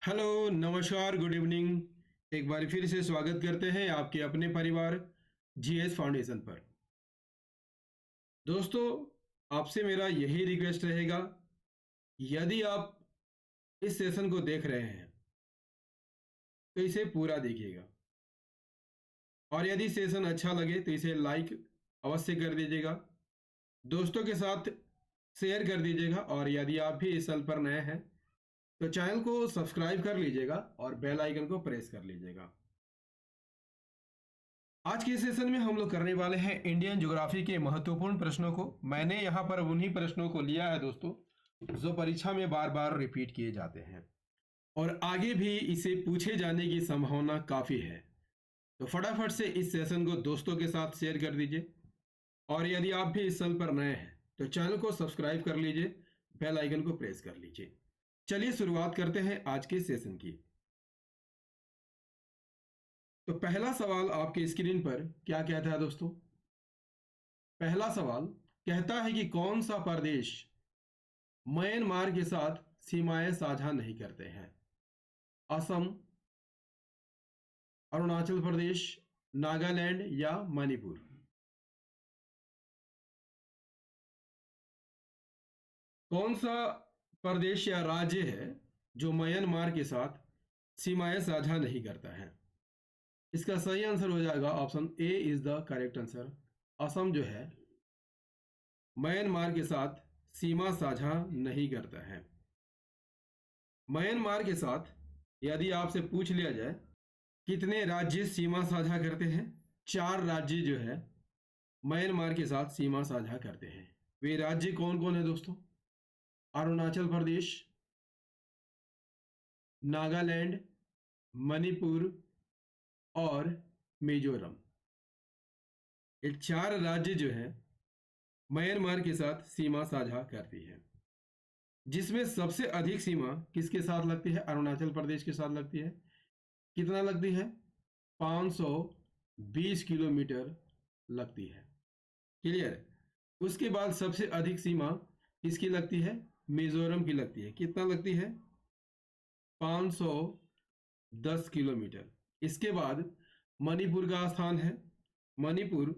Hello, नमस्कार, good evening. एक बार फिर से स्वागत करते हैं आपके अपने परिवार जीएस फाउंडेशन पर। दोस्तों, आपसे मेरा यही रिक्वेस्ट रहेगा, यदि आप इस सेशन को देख रहे हैं तो इसे पूरा देखिएगा, और यदि सेशन अच्छा लगे तो इसे लाइक अवश्य कर दीजिएगा, दोस्तों के साथ शेयर कर दीजिएगा, और यदि आप भी इस साल पर नए हैं तो चैनल को सब्सक्राइब कर लीजिएगा और बेल आइकन को प्रेस कर लीजिएगा। आज के सेशन में हम लोग करने वाले हैं इंडियन ज्योग्राफी के महत्वपूर्ण प्रश्नों को। मैंने यहाँ पर उन्हीं प्रश्नों को लिया है दोस्तों, जो परीक्षा में बार बार रिपीट किए जाते हैं और आगे भी इसे पूछे जाने की संभावना काफ़ी है। तो फटाफट से इस सेशन को दोस्तों के साथ शेयर कर दीजिए, और यदि आप भी इस साल पर नए हैं तो चैनल को सब्सक्राइब कर लीजिए, बेल आइकन को प्रेस कर लीजिए। चलिए शुरुआत करते हैं आज के सेशन की। तो पहला सवाल आपके स्क्रीन पर क्या कहता है दोस्तों? पहला सवाल कहता है कि कौन सा प्रदेश म्यांमार के साथ सीमाएं साझा नहीं करते हैं? असम, अरुणाचल प्रदेश, नागालैंड या मणिपुर? कौन सा प्रदेश या राज्य है जो म्यांमार के साथ सीमाएं साझा नहीं करता है? इसका सही आंसर हो जाएगा option A is the correct answer. Assam जो है म्यांमार के साथ सीमा साझा नहीं करता है। म्यांमार के साथ यदि आपसे पूछ लिया जाए कितने राज्य सीमा साझा करते हैं, 4 राज्य जो है म्यांमार के साथ सीमा साझा करते हैं। वे राज्य कौन कौन है दोस्तों? अरुणाचल प्रदेश, नागालैंड, मणिपुर और मिजोरम। ये 4 राज्य जो है म्यांमार के साथ सीमा साझा करती है, जिसमें सबसे अधिक सीमा किसके साथ लगती है? अरुणाचल प्रदेश के साथ लगती है। कितना लगती है? 520 किलोमीटर लगती है। क्लियर? उसके बाद सबसे अधिक सीमा किसकी लगती है? मिजोरम की लगती है। कितना लगती है? 510 किलोमीटर। इसके बाद मणिपुर का स्थान है। मणिपुर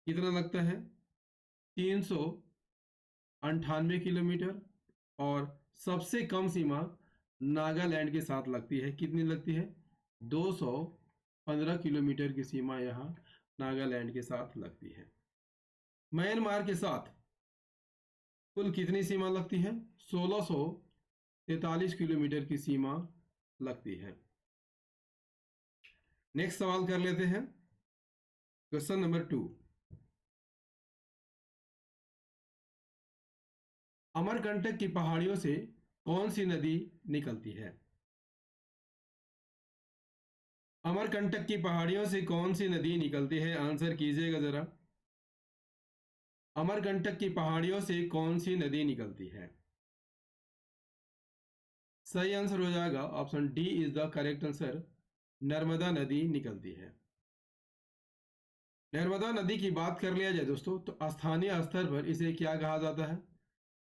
कितना लगता है? 398 किलोमीटर। और सबसे कम सीमा नागालैंड के साथ लगती है। कितनी लगती है? 215 किलोमीटर की सीमा यहाँ नागालैंड के साथ लगती है। म्यांमार के साथ कुल कितनी सीमा लगती है? 1643 किलोमीटर की सीमा लगती है। नेक्स्ट सवाल कर लेते हैं, क्वेश्चन नंबर 2। अमरकंटक की पहाड़ियों से कौन सी नदी निकलती है? अमरकंटक की पहाड़ियों से कौन सी नदी निकलती है? आंसर कीजिएगा जरा। अमरकंटक की पहाड़ियों से कौन सी नदी निकलती है? सही आंसर हो जाएगा option D is the correct answer. Narmada नदी निकलती है। नर्मदा नदी की बात कर लिया जाए दोस्तों, तो स्थानीय स्तर पर इसे क्या कहा जाता है?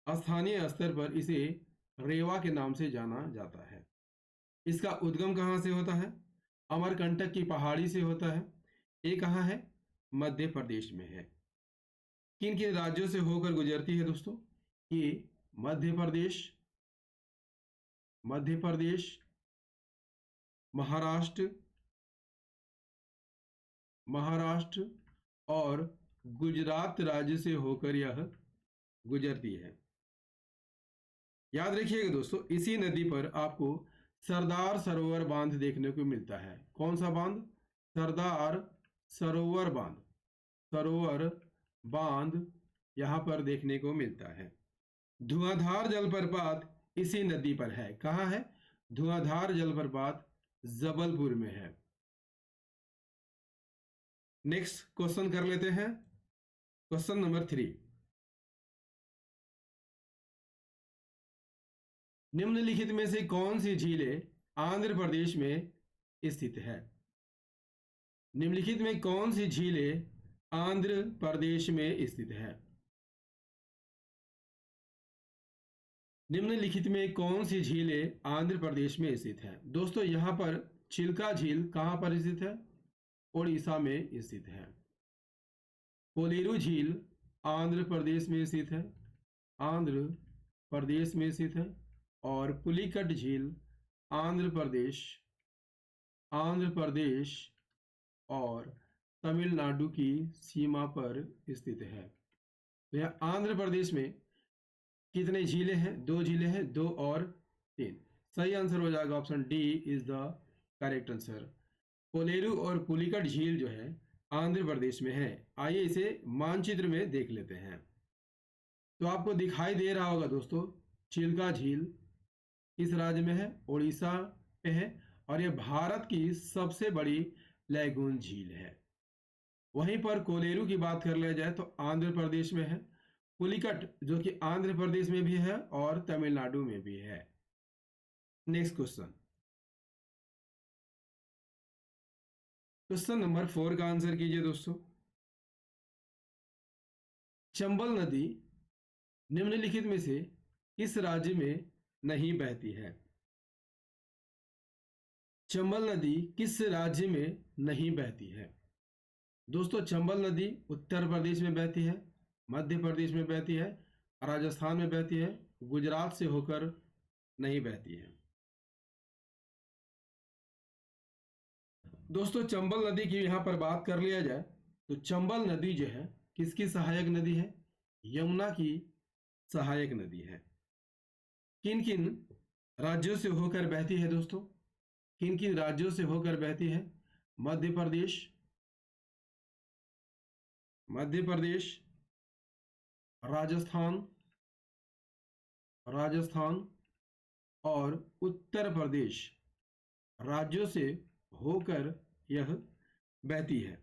स्थानीय स्तर पर इसे रेवा के नाम से जाना जाता है। इसका उद्गम कहाँ से होता है? अमरकंटक की पहाड़ी से होता है। ये कहाँ है? मध्य प्रदेश में है। किन किन राज्यों से होकर गुजरती है दोस्तों? ये मध्य प्रदेश, मध्य प्रदेश, महाराष्ट्र, महाराष्ट्र और गुजरात राज्य से होकर यह गुजरती है। याद रखिएगा दोस्तों, इसी नदी पर आपको सरदार सरोवर बांध देखने को मिलता है। कौन सा बांध? सरदार सरोवर बांध। सरोवर बांध यहाँ पर देखने को मिलता है। धुआंधार जलप्रपात इसी नदी पर है। कहाँ है? धुआंधार जलप्रपात जबलपुर में है। नेक्स्ट क्वेश्चन कर लेते हैं, क्वेश्चन नंबर 3। निम्नलिखित में से कौन सी झीलें आंध्र प्रदेश में स्थित है? निम्नलिखित में कौन सी झीलें आंध्र प्रदेश में स्थित है? निम्नलिखित में कौन सी झीलें आंध्र प्रदेश में स्थित है? दोस्तों यहाँ पर चिल्का झील कहाँ पर स्थित है? उड़ीसा में स्थित है। कोलेरू झील आंध्र प्रदेश में स्थित है, आंध्र प्रदेश में स्थित है। और पुलिकट झील आंध्र प्रदेश और तमिलनाडु की सीमा पर स्थित है। तो यह आंध्र प्रदेश में कितने झीलें हैं? 2 झीलें हैं, 2 और 3। सही आंसर हो जाएगा option D is the correct answer. Kolleru और पुलिकट झील जो है आंध्र प्रदेश में है। आइए इसे मानचित्र में देख लेते हैं। तो आपको दिखाई दे रहा होगा दोस्तों, चिल्का झील किस राज्य में है? उड़ीसा पे है और यह भारत की सबसे बड़ी लैगून झील है। वहीं पर कोलेरू की बात कर लिया जाए तो आंध्र प्रदेश में है। पुलिकट जो कि आंध्र प्रदेश में भी है और तमिलनाडु में भी है। नेक्स्ट क्वेश्चन, क्वेश्चन नंबर 4 का आंसर कीजिए दोस्तों। चंबल नदी निम्नलिखित में से किस राज्य में नहीं बहती है? चंबल नदी किस राज्य में नहीं बहती है? दोस्तों चंबल नदी उत्तर प्रदेश में बहती है, मध्य प्रदेश में बहती है, राजस्थान में बहती है, गुजरात से होकर नहीं बहती है। दोस्तों चंबल नदी की यहाँ पर बात कर लिया जाए तो चंबल नदी जो है किसकी सहायक नदी है? यमुना की सहायक नदी है। किन किन राज्यों से होकर बहती है दोस्तों? किन किन राज्यों से होकर बहती है? मध्य प्रदेश, राजस्थान और उत्तर प्रदेश राज्यों से होकर यह बहती है।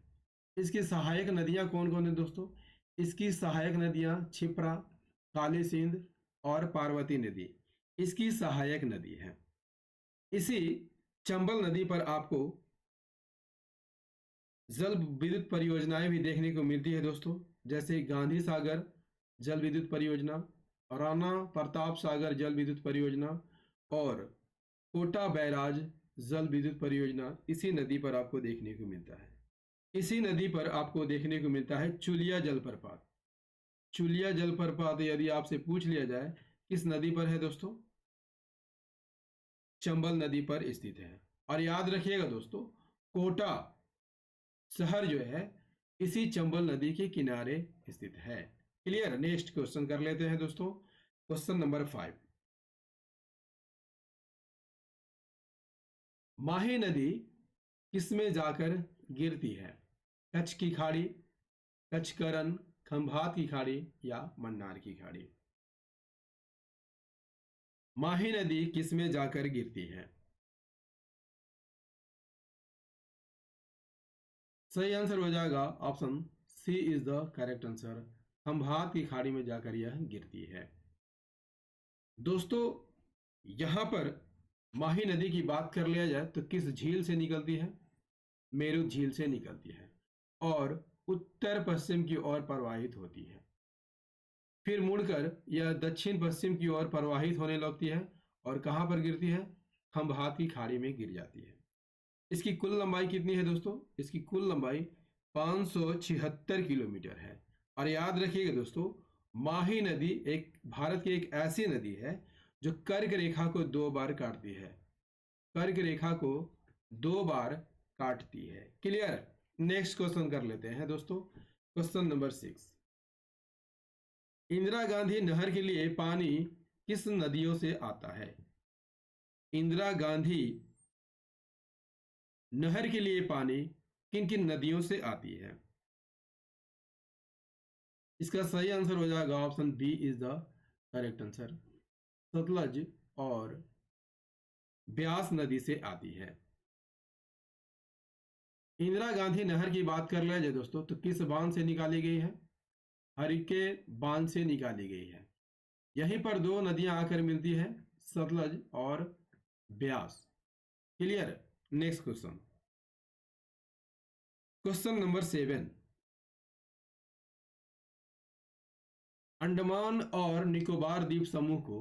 इसकी सहायक नदियां कौन कौन है दोस्तों? इसकी सहायक नदियां क्षिप्रा, काली सिंध और पार्वती नदी इसकी सहायक नदी है। इसी चंबल नदी पर आपको जल विद्युत परियोजनाएं भी देखने को मिलती है दोस्तों, जैसे गांधी सागर जल विद्युत परियोजना, राणा प्रताप सागर जल विद्युत परियोजना और कोटा बैराज जल विद्युत परियोजना इसी नदी पर आपको देखने को मिलता है। इसी नदी पर आपको देखने को मिलता है चुलिया जलप्रपात। चुलिया जलप्रपात यदि आपसे पूछ लिया जाए किस नदी पर है दोस्तों? चंबल नदी पर स्थित है। और याद रखिएगा दोस्तों, कोटा शहर जो है इसी चंबल नदी के किनारे स्थित है। क्लियर? नेक्स्ट क्वेश्चन कर लेते हैं दोस्तों, क्वेश्चन नंबर 5। माही नदी किसमें जाकर गिरती है? कच्छ की खाड़ी, कच्छकरन, खंभात की खाड़ी या मन्नार की खाड़ी? माही नदी किसमें जाकर गिरती है? सही आंसर हो जाएगा option C is the correct answer. Khambhat की खाड़ी में जाकर यह गिरती है। दोस्तों यहां पर माही नदी की बात कर लिया जाए तो किस झील से निकलती है? मेरु झील से निकलती है और उत्तर पश्चिम की ओर प्रवाहित होती है। फिर मुड़कर यह दक्षिण पश्चिम की ओर प्रवाहित होने लगती है और कहां पर गिरती है? खंभात की खाड़ी में गिर जाती है। इसकी कुल लंबाई कितनी है दोस्तों? इसकी कुल लंबाई 576 किलोमीटर है। और याद रखिएगा दोस्तों, माही नदी भारत की एक ऐसी नदी है जो कर्क रेखा को 2 बार काटती है। कर्क रेखा को 2 बार काटती है। क्लियर? नेक्स्ट क्वेश्चन कर लेते हैं दोस्तों, क्वेश्चन नंबर 6। इंदिरा गांधी नहर के लिए पानी किस नदियों से आता है? इंदिरा गांधी नहर के लिए पानी किन किन नदियों से आती है? इसका सही आंसर हो जाएगा option B is the correct answer. Sutlej और ब्यास नदी से आती है। इंदिरा गांधी नहर की बात कर लिया जाए दोस्तों तो किस बांध से निकाली गई है? हरिके बांध से निकाली गई है। यहीं पर 2 नदियां आकर मिलती है, सतलज और Beas. Clear? Next question, question number 7। Andaman और निकोबार द्वीप समूह को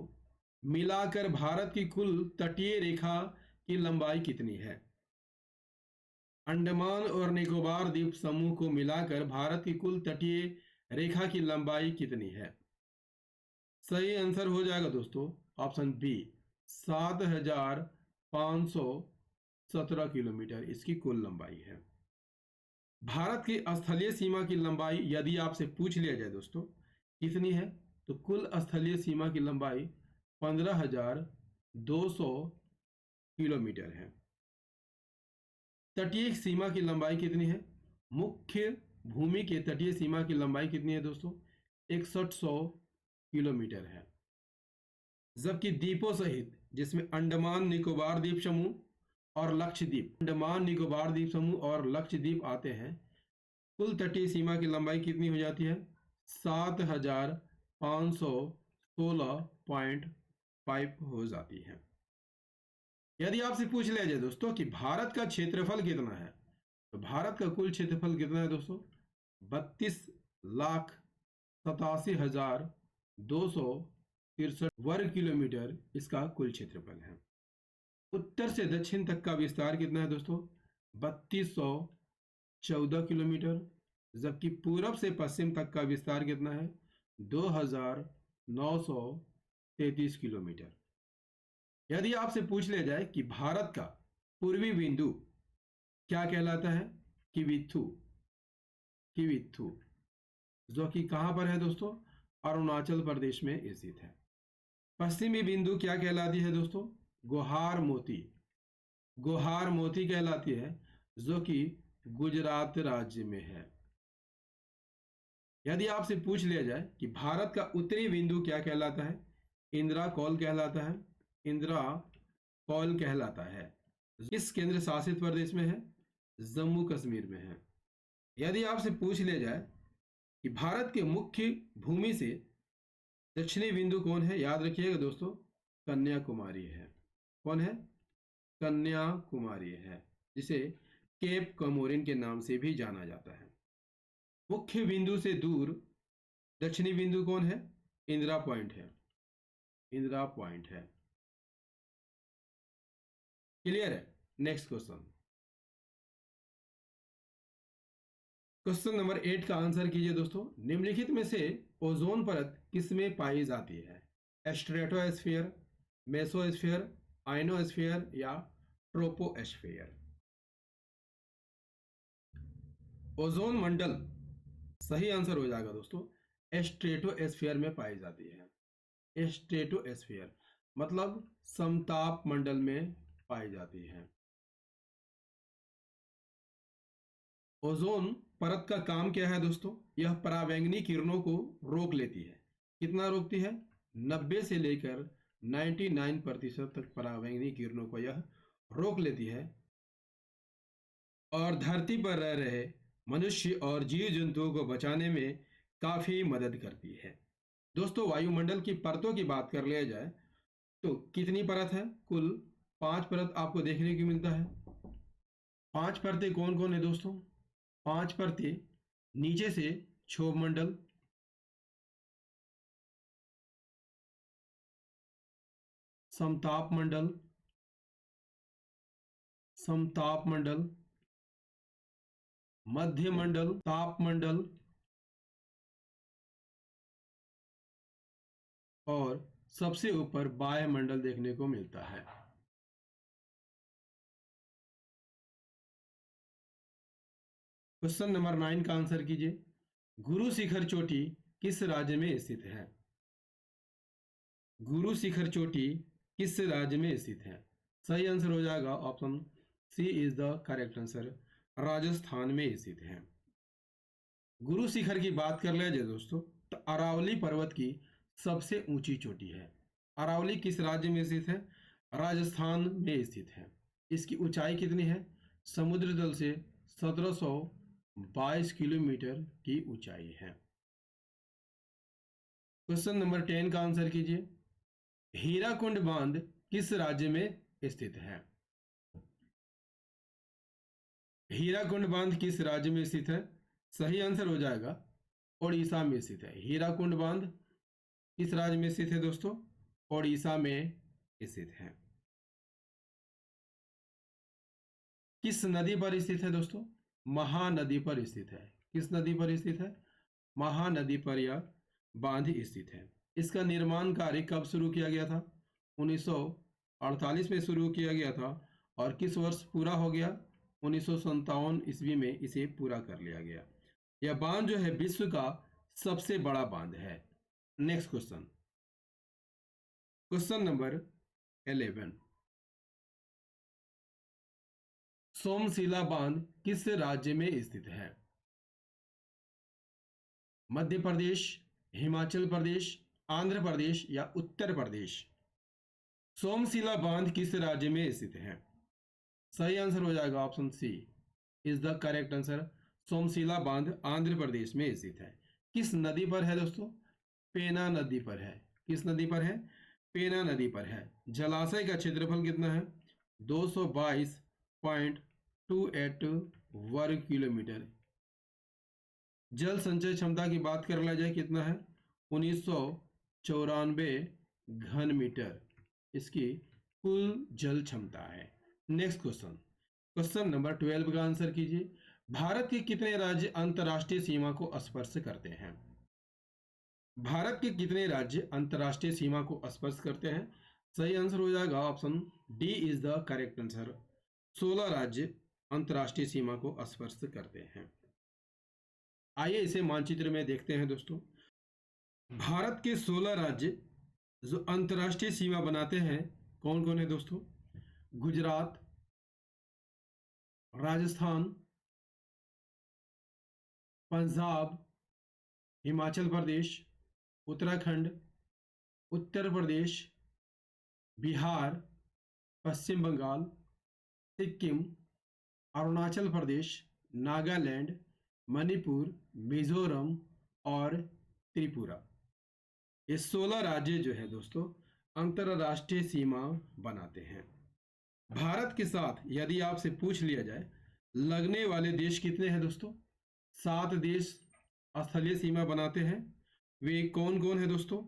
मिलाकर भारत की कुल तटीय रेखा की लंबाई कितनी है? अंडमान और निकोबार द्वीप समूह को मिलाकर भारत की कुल तटीय रेखा की लंबाई कितनी है? सही आंसर हो जाएगा दोस्तों ऑप्शन बी, 7,517 किलोमीटर इसकी कुल लंबाई है। भारत की स्थलीय सीमा की लंबाई यदि आपसे पूछ लिया जाए दोस्तों कितनी है, तो कुल स्थलीय सीमा की लंबाई 15,200 किलोमीटर है। तटीय सीमा की लंबाई कितनी है? मुख्य भूमि के तटीय सीमा की लंबाई कितनी है दोस्तों? 6100 किलोमीटर है। जबकि द्वीपों सहित जिसमें अंडमान निकोबार द्वीप समूह और लक्षद्वीप, अंडमान निकोबार द्वीप समूह और लक्षद्वीप आते हैं, कुल तटीय सीमा की लंबाई कितनी हो जाती है? 7,516.5 हो जाती है। यदि आपसे पूछ लिया जाए दोस्तों कि भारत का क्षेत्रफल कितना है, तो भारत का कुल क्षेत्रफल कितना है दोस्तों? 32,87,263 वर्ग किलोमीटर इसका कुल क्षेत्रफल है। उत्तर से दक्षिण तक का विस्तार कितना है दोस्तों? 3214 किलोमीटर। जबकि पूरब से पश्चिम तक का विस्तार कितना है? 2,933 किलोमीटर। यदि आपसे पूछ लिया जाए कि भारत का पूर्वी बिंदु क्या कहलाता है? किविथु, किविथु, जो कि कहां पर है दोस्तों? अरुणाचल प्रदेश में स्थित है। पश्चिमी बिंदु क्या कहलाती है दोस्तों? गोहार मोती, गोहार मोती कहलाती है, जो कि गुजरात राज्य में है। यदि आपसे पूछ लिया जाए कि भारत का उत्तरी बिंदु क्या कहलाता है? इंदिरा कौल कहलाता है, इंदिरा कौल कहलाता है। किस केंद्र शासित प्रदेश में है? जम्मू कश्मीर में है। यदि आपसे पूछ लिया जाए कि भारत के मुख्य भूमि से दक्षिणी बिंदु कौन है, याद रखिएगा दोस्तों, कन्याकुमारी है। कौन है? कन्याकुमारी है, जिसे केप कमोरिन के नाम से भी जाना जाता है। मुख्य बिंदु से दूर दक्षिणी बिंदु कौन है? इंदिरा पॉइंट है, इंदिरा पॉइंट है। क्लियर है? नेक्स्ट क्वेश्चन, क्वेश्चन नंबर 8 का आंसर कीजिए दोस्तों। निम्नलिखित में से ओजोन परत किसमें पाई जाती है? स्ट्रेटोस्फीयर, मेसोस्फीयर, आइनोस्फीयर या ट्रोपोस्फीयर? ओजोन मंडल सही आंसर हो जाएगा दोस्तों, स्ट्रेटोस्फीयर में पाई जाती है। स्ट्रेटोस्फीयर मतलब समताप मंडल में पाई जाती है। ओजोन परत का काम क्या है दोस्तों? यह पराबैंगनी किरणों को रोक लेती है। कितना रोकती है? 90 से लेकर 99% तक पराबैंगनी किरणों को यह रोक लेती है और धरती पर रह रहे मनुष्य और जीव जंतुओं को बचाने में काफी मदद करती है। दोस्तों वायुमंडल की परतों की बात कर लिया जाए तो कितनी परत है? कुल 5 परत आपको देखने को मिलता है। 5 परतें कौन कौन है दोस्तों? 5 परतें नीचे से क्षोभ मंडल, समताप मंडल, समताप मंडल, मध्य मंडल, ताप मंडल और सबसे ऊपर वायुमंडल देखने को मिलता है। क्वेश्चन नंबर 9 का आंसर कीजिए। गुरु शिखर चोटी किस राज्य में स्थित है? गुरु शिखर चोटी किस राज्य में स्थित है? सही आंसर हो जाएगा option C is the correct answer, Rajasthan में स्थित है। गुरु शिखर की बात कर ले जाए दोस्तों तो अरावली पर्वत की सबसे ऊंची चोटी है। अरावली किस राज्य में स्थित है? राजस्थान में स्थित है। इसकी ऊंचाई कितनी है? समुद्र तल से 1722 किलोमीटर की ऊंचाई है। क्वेश्चन नंबर 10 का आंसर कीजिए। हीराकुंड बांध किस राज्य में स्थित है? हीराकुंड बांध किस राज्य में स्थित है? सही आंसर हो जाएगा उड़ीसा में स्थित है। हीराकुंड बांध किस राज्य में स्थित है दोस्तों? ओडिशा में स्थित है। किस नदी पर स्थित है दोस्तों? महानदी पर स्थित है। किस नदी पर स्थित है? महानदी पर यह बांध स्थित है। इसका निर्माण कार्य कब शुरू किया गया था? 1948 में शुरू किया गया था। और किस वर्ष पूरा हो गया? 1957 ईस्वी में इसे पूरा कर लिया गया। यह बांध जो है विश्व का सबसे बड़ा बांध है। Next question, question number 11। Somasila बांध किस राज्य में स्थित है? मध्य प्रदेश, हिमाचल प्रदेश, आंध्र प्रदेश या उत्तर प्रदेश? सोमशिला बांध किस राज्य में स्थित है? सही आंसर हो जाएगा option C is the correct answer. Somasila बांध आंध्र प्रदेश में स्थित है। किस नदी पर है दोस्तों? पेना नदी पर है। किस नदी पर है? पेना नदी पर है। जलाशय का क्षेत्रफल कितना है? 222.28 वर्ग किलोमीटर। जल संचय क्षमता की बात कर लिया जाए कितना है? 1994 घन मीटर इसकी कुल जल क्षमता है। नेक्स्ट क्वेश्चन, क्वेश्चन नंबर 12 का आंसर कीजिए। भारत के कितने राज्य अंतर्राष्ट्रीय सीमा को स्पर्श करते हैं? भारत के कितने राज्य अंतर्राष्ट्रीय सीमा को स्पर्श करते हैं? सही आंसर हो जाएगा option D is the correct answer. 16 राज्य अंतर्राष्ट्रीय सीमा को स्पर्श करते हैं। आइए इसे मानचित्र में देखते हैं दोस्तों। भारत के 16 राज्य जो अंतर्राष्ट्रीय सीमा बनाते हैं कौन कौन है दोस्तों? गुजरात, राजस्थान, पंजाब, हिमाचल प्रदेश, उत्तराखंड, उत्तर प्रदेश, बिहार, पश्चिम बंगाल, सिक्किम, अरुणाचल प्रदेश, नागालैंड, मणिपुर, मिजोरम और त्रिपुरा। ये 16 राज्य जो है दोस्तों अंतरराष्ट्रीय सीमा बनाते हैं। भारत के साथ यदि आपसे पूछ लिया जाए लगने वाले देश कितने हैं दोस्तों? 7 देश स्थलीय सीमा बनाते हैं। वे कौन कौन है दोस्तों?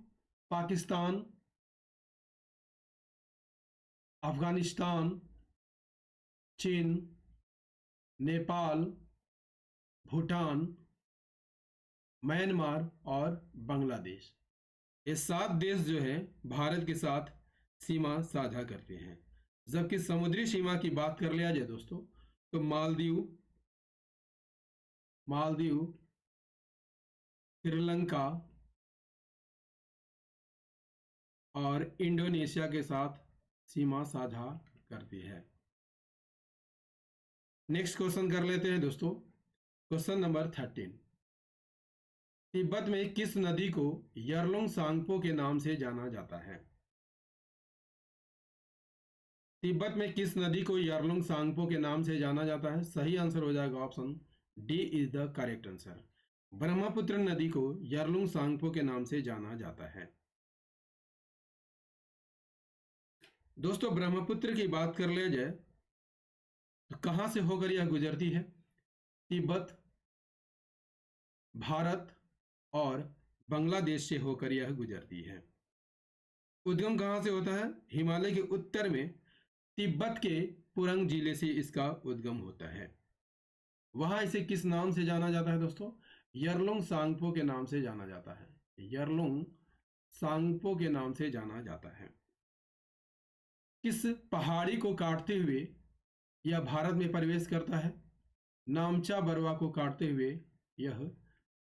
पाकिस्तान, अफगानिस्तान, चीन, नेपाल, भूटान, म्यांमार और बांग्लादेश। ये 7 देश जो है भारत के साथ सीमा साझा करते हैं। जबकि समुद्री सीमा की बात कर लिया जाए दोस्तों तो मालदीव, श्रीलंका और इंडोनेशिया के साथ सीमा साझा करती है। नेक्स्ट क्वेश्चन कर लेते हैं दोस्तों, क्वेश्चन नंबर 13। तिब्बत में किस नदी को यरलुंग सांगपो के नाम से जाना जाता है? तिब्बत में किस नदी को यरलुंग सांगपो के नाम से जाना जाता है? सही आंसर हो जाएगा option D is the correct answer. Brahmaputra नदी को यरलुंग सांगपो के नाम से जाना जाता है। दोस्तों ब्रह्मपुत्र की बात कर लिया जाए तो कहां से होकर यह गुजरती है? तिब्बत, भारत और बांग्लादेश से होकर यह गुजरती है। उद्गम कहां से होता है? हिमालय के उत्तर में तिब्बत के पुरंग जिले से इसका उद्गम होता है। वहां इसे किस नाम से जाना जाता है दोस्तों? यरलुंग सांगपो के नाम से जाना जाता है। यरलुंग सांगपो के नाम से जाना जाता है। किस पहाड़ी को काटते हुए यह भारत में प्रवेश करता है? नामचा बरवा को काटते हुए यह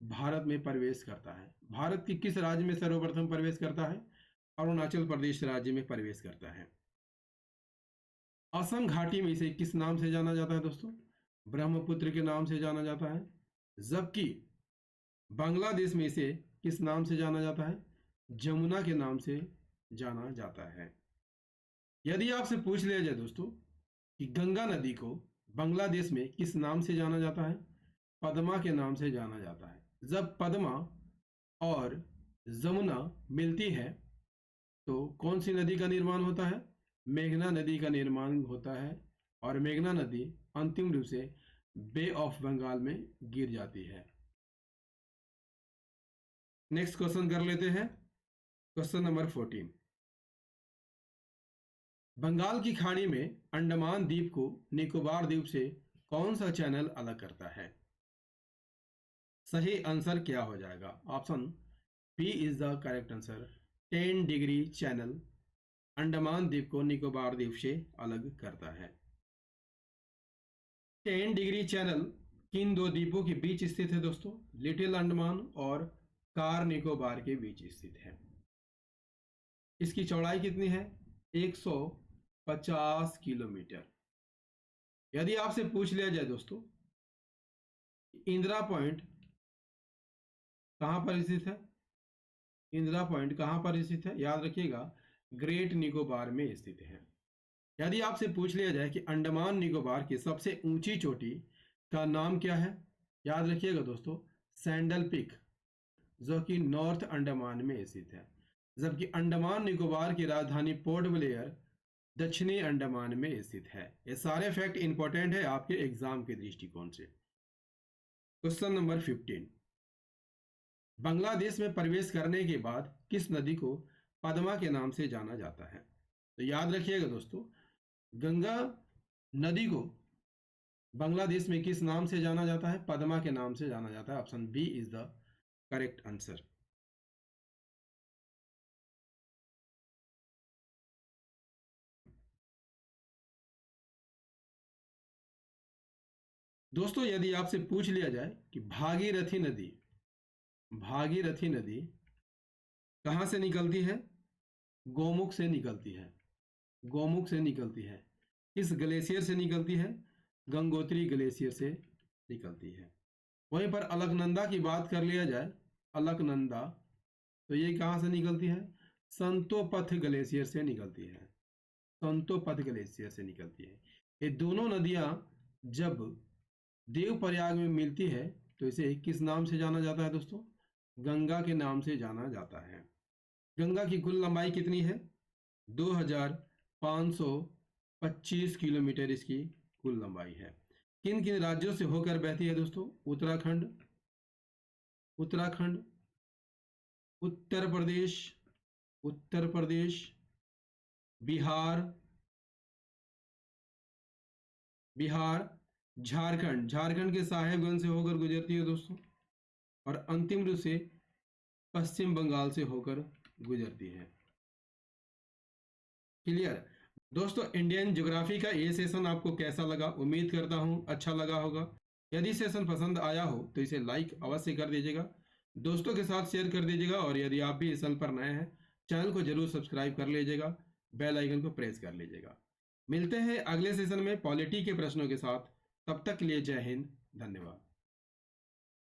भारत में प्रवेश करता है। भारत के किस राज्य में सर्वप्रथम प्रवेश करता है? अरुणाचल प्रदेश राज्य में प्रवेश करता है। असम घाटी में इसे किस नाम से जाना जाता है दोस्तों? ब्रह्मपुत्र के नाम से जाना जाता है। जबकि बांग्लादेश में इसे किस नाम से जाना जाता है? जमुना के नाम से जाना जाता है। यदि आपसे पूछ लिया जाए दोस्तों कि गंगा नदी को बांग्लादेश में किस नाम से जाना जाता है? पद्मा के नाम से जाना जाता है। जब पद्मा और जमुना मिलती है तो कौन सी नदी का निर्माण होता है? मेघना नदी का निर्माण होता है और मेघना नदी अंतिम रूप से बे ऑफ बंगाल में गिर जाती है। नेक्स्ट क्वेश्चन कर लेते हैं, क्वेश्चन नंबर 14। बंगाल की खाड़ी में अंडमान द्वीप को निकोबार द्वीप से कौन सा चैनल अलग करता है? सही आंसर क्या हो जाएगा? Option B is the correct answer. 10 degree channel Andaman द्वीप को निकोबार द्वीप से अलग करता है। 10 डिग्री चैनल किन दो द्वीपों के बीच स्थित है दोस्तों? लिटिल अंडमान और कार निकोबार के बीच स्थित है। इसकी चौड़ाई कितनी है? 150 किलोमीटर। यदि आपसे पूछ लिया जाए दोस्तों इंदिरा पॉइंट कहां पर स्थित है? इंदिरा पॉइंट कहां पर स्थित है? याद रखिएगा ग्रेट निकोबार में स्थित है। यदि आपसे पूछ लिया जाए कि अंडमान निकोबार की सबसे ऊंची चोटी का नाम क्या है? याद रखिएगा दोस्तों सैंडल पीक, जो कि नॉर्थ अंडमान में स्थित है, जबकि अंडमान निकोबार की राजधानी पोर्ट ब्लेयर दक्षिणी अंडमान में स्थित है। ये सारे फैक्ट इंपॉर्टेंट है आपके एग्जाम के दृष्टिकोण से। क्वेश्चन नंबर 15, बांग्लादेश में प्रवेश करने के बाद किस नदी को पद्मा के नाम से जाना जाता है? तो याद रखिएगा दोस्तों गंगा नदी को बांग्लादेश में किस नाम से जाना जाता है? पद्मा के नाम से जाना जाता है। Option B is the correct answer. दोस्तों यदि आपसे पूछ लिया जाए कि भागीरथी नदी कहां से निकलती है? गोमुख से निकलती है। गोमुख से निकलती है। किस ग्लेशियर से निकलती है? गंगोत्री ग्लेशियर से निकलती है। वहीं पर अलकनंदा की बात कर लिया जाए, अलकनंदा, तो ये कहां से निकलती है? संतोपथ ग्लेशियर से निकलती है। संतोपथ ग्लेशियर से निकलती है। ये दोनों नदियां जब देवप्रयाग में मिलती है तो इसे किस नाम से जाना जाता है दोस्तों? गंगा के नाम से जाना जाता है। गंगा की कुल लंबाई कितनी है? 2525 किलोमीटर इसकी कुल लंबाई है। किन किन राज्यों से होकर बहती है दोस्तों? उत्तराखंड, उत्तर प्रदेश, बिहार, झारखंड के साहेबगंज से होकर गुजरती है दोस्तों, और अंतिम रूप से पश्चिम बंगाल से होकर गुजरती है। क्लियर दोस्तों? इंडियन ज्योग्राफी का ये सेशन आपको कैसा लगा? उम्मीद करता हूं अच्छा लगा होगा। यदि सेशन पसंद आया हो तो इसे लाइक अवश्य कर दीजिएगा, दोस्तों के साथ शेयर कर दीजिएगा, और यदि आप भी इस चैनल पर नए हैं चैनल को जरूर सब्सक्राइब कर लीजिएगा, बेल आइकन को प्रेस कर लीजिएगा। मिलते हैं अगले सेशन में पॉलिटी के प्रश्नों के साथ। तब तक के लिए जय हिंद, धन्यवाद।